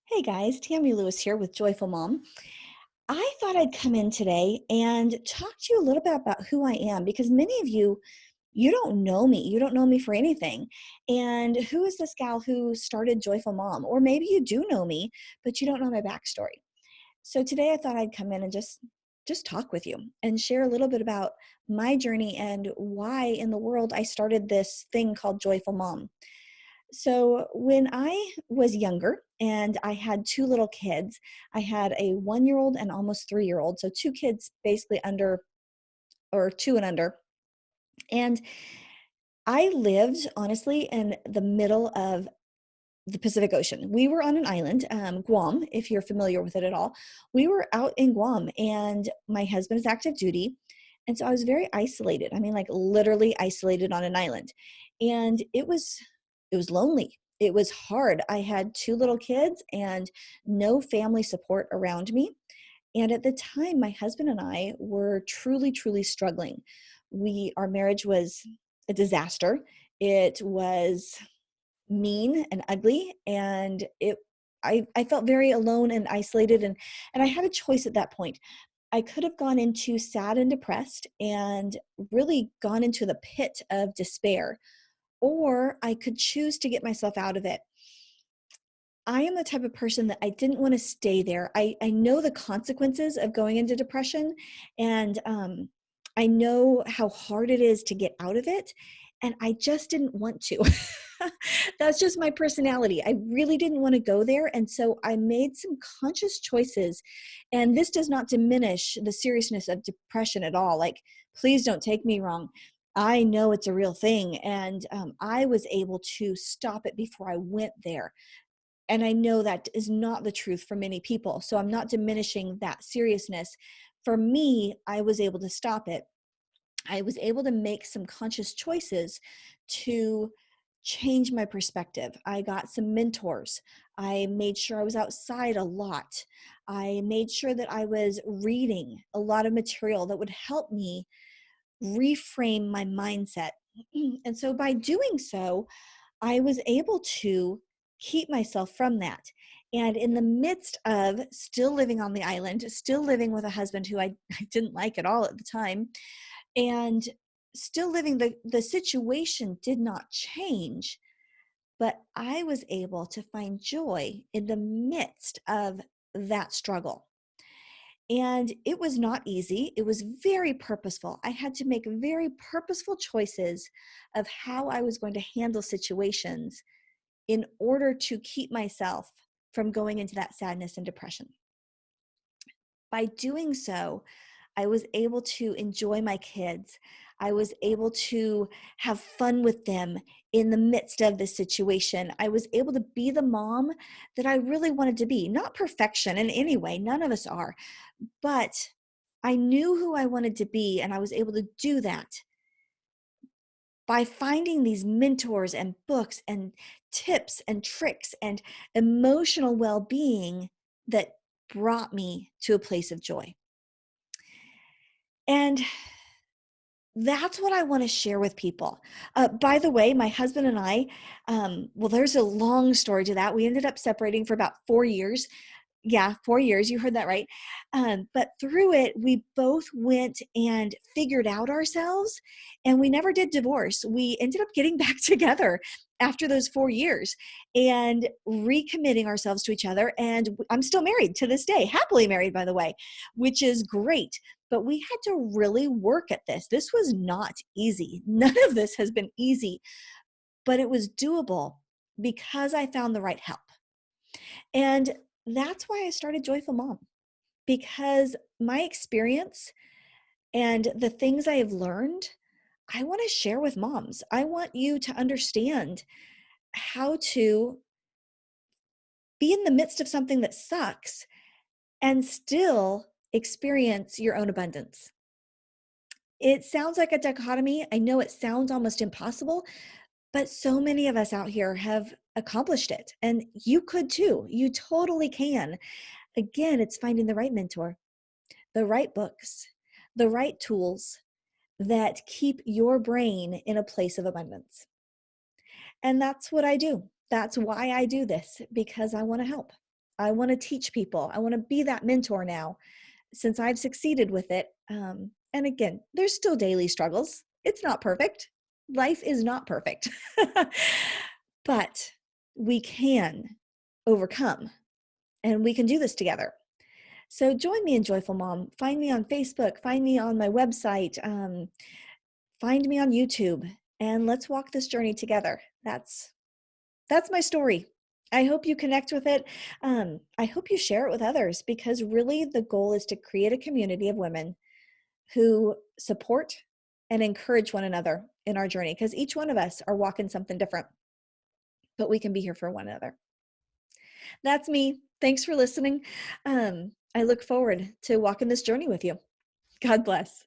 Hey guys, Tammy Lewis here with Joyful Mom. I thought I'd come in today and talk to you a little bit about who I am because many of you, you don't know me. You don't know me for anything. And who is this gal who started Joyful Mom? Or maybe you do know me, but you don't know my backstory. So today I thought I'd come in and just talk with you and share a little bit about my journey and why in the world I started this thing called Joyful Mom. So, when I was younger and I had two little kids, I had a 1 year old and almost 3 year old. So, two kids basically under or two and under. And I lived honestly in the middle of the Pacific Ocean. We were on an island, Guam, if you're familiar with it at all. We were out in Guam, and my husband is active duty. And so I was very isolated. I mean, like literally isolated on an island. And it was lonely. It was hard. I had two little kids and no family support around me. And at the time, my husband and I were truly, truly struggling. Our marriage was a disaster. It was mean and ugly, and I felt very alone and isolated, and I had a choice at that point. I could have gone into sad and depressed and really gone into the pit of despair, or I could choose to get myself out of it. I am the type of person that I didn't want to stay there. I know the consequences of going into depression, and I know how hard it is to get out of it, and I just didn't want to. That's just my personality. I really didn't want to go there, and so I made some conscious choices. And this does not diminish the seriousness of depression at all. Like, please don't take me wrong. I know it's a real thing, and I was able to stop it before I went there. And I know that is not the truth for many people. So I'm not diminishing that seriousness. For me, I was able to stop it. I was able to make some conscious choices to change my perspective. I got some mentors. I made sure I was outside a lot. I made sure that I was reading a lot of material that would help me reframe my mindset. And so by doing so, I was able to keep myself from that. And in the midst of still living on the island, still living with a husband who I didn't like at all at the time, and still living, the situation did not change, but I was able to find joy in the midst of that struggle. And it was not easy. It was very purposeful. I had to make very purposeful choices of how I was going to handle situations in order to keep myself from going into that sadness and depression. By doing so, I was able to enjoy my kids. I was able to have fun with them in the midst of the situation. I was able to be the mom that I really wanted to be. Not perfection in any way, none of us are, but I knew who I wanted to be, and I was able to do that by finding these mentors and books and tips and tricks and emotional well-being that brought me to a place of joy. And that's what I want to share with people. By the way, my husband and I, well, there's a long story to that. We ended up separating for about 4 years. Yeah, 4 years. You heard that right. But through it, we both went and figured out ourselves, and we never did divorce. We ended up getting back together after those 4 years and recommitting ourselves to each other. And I'm still married to this day, happily married, by the way, which is great. But we had to really work at this. This was not easy. None of this has been easy, but it was doable because I found the right help. And that's why I started Joyful Mom, because my experience and the things I have learned, I want to share with moms. I want you to understand how to be in the midst of something that sucks and still experience your own abundance. It sounds like a dichotomy. I know it sounds almost impossible, but so many of us out here have accomplished it, and you could too. You totally can. Again, it's finding the right mentor, the right books, the right tools that keep your brain in a place of abundance. And that's what I do. That's why I do this, because I want to help. I want to teach people. I want to be that mentor now since I've succeeded with it. And again, there's still daily struggles. It's not perfect. Life is not perfect, but we can overcome and we can do this together. So join me in Joyful Mom. Find me on Facebook, find me on my website, find me on YouTube, and let's walk this journey together. That's my story. I hope you connect with it. I hope you share it with others, because really the goal is to create a community of women who support and encourage one another in our journey, because each one of us are walking something different, but we can be here for one another. That's me. Thanks for listening. I look forward to walking this journey with you. God bless.